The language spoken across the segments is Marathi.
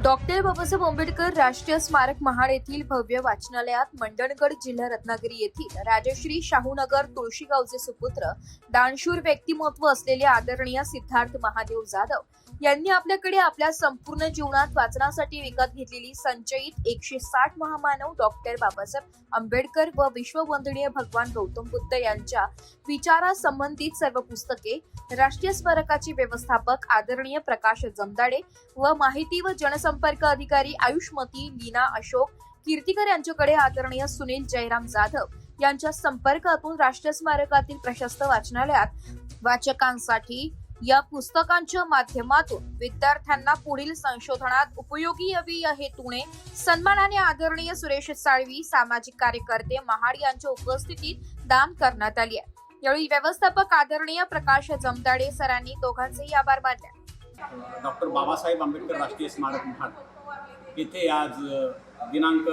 डॉक्टर बाबासाहेब आंबेडकर राष्ट्रीय स्मारक महाड येथील भव्य वाचनालयात मंडणगड जिल्हा रत्नागिरी येथील राजश्री शाहूनगर तुळशीगावचे सुपुत्र दानशूर व्यक्तिमत्व असलेले आदरणीय सिद्धार्थ महादेव जाधव यांनी आपल्याकडे आपल्या संपूर्ण जीवनात वाचनासाठी विकत घेतलेली संचयित 160 महामानव डॉक्टर बाबासाहेब आंबेडकर व विश्ववंदनीय भगवान गौतम बुद्ध यांच्या विचारासंबंधित सर्व पुस्तके राष्ट्रीय स्मारकाचे व्यवस्थापक आदरणीय प्रकाश जमदाडे व माहिती व जनसंपर्क अधिकारी आयुष्मती लीना अशोक कीर्तिकर यांच्याकडे आदरणीय सुनील जयराम जाधव यांच्या संपर्कातून राष्ट्रीय स्मारकातील प्रशस्त वाचनालयात वाचकांसाठी या पुस्तकांच्या माध्यमातून विद्यार्थ्यांना पुढील संशोधनात उपयोगी यावी या हेतूने सन्मानाने आदरणीय सुरेश साळवी सामाजिक कार्यकर्ते महाड यांच्या उपस्थितीत दान करण्यात आली आहे। यावेळी व्यवस्थापक आदरणीय प्रकाश जमदाडे सरांनी दोघांचेही आभार मानले। डॉक्टर बाबासाहेब आंबेडकर राष्ट्रीय स्मारक महाड येथे आज दिनांक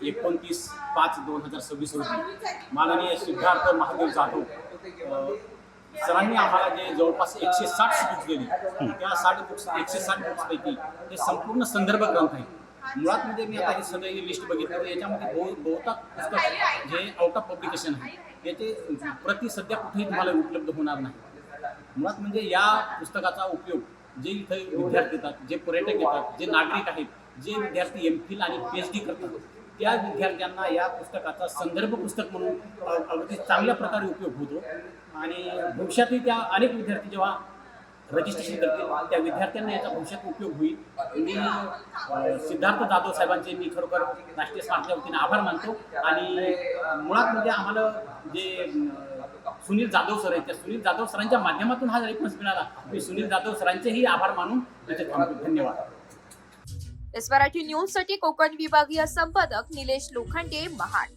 29/5/2026 रोजी माननीय सिद्धार्थ महादेव जाधव सरांनी आम्हाला जे जवळपास 160 बुक्स दिली त्या 160 बुक्सपैकी हे संपूर्ण संदर्भ ग्रंथ आहे। मुळात म्हणजे मी आता ही सगळी लिस्ट बघितली तर याच्यामध्ये बहुतांश पुस्तक जे आउट ऑफ पब्लिकेशन आहे याचे प्रति सध्या कुठेही तुम्हाला उपलब्ध होणार नाही। मुळात म्हणजे या पुस्तकाचा उपयोग जे इथे विद्यार्थी येतात, जे पर्यटक येतात, जे नागरिक आहेत, जे विद्यार्थी एमफिल आणि पीएचडी करतात त्या विद्यार्थ्यांना या पुस्तकाचा संदर्भ पुस्तक म्हणून अगदी चांगल्या प्रकारे उपयोग होतो आणि भविष्यातही त्या अनेक विद्यार्थी जेव्हा रजिस्ट्रेशन करतील त्या विद्यार्थ्यांना याचा भविष्यात उपयोग होईल। मी सिद्धार्थ जाधव साहेबांचे मी खरोखर राष्ट्रीय स्मारकाच्या वतीने आभार मानतो आणि मुळात म्हणजे आम्हाला जे सुनील जाधव सर आहेत त्या सुनील जाधव सरांच्या माध्यमातून हा रेफरन्स मिळाला। मी सुनील जाधव सरांचेही आभार मानून त्याचे थांबतो। धन्यवाद। एसवाराठी न्यूज साठी कोकण विभागीय संपादक निलेश लोखंडे महाड।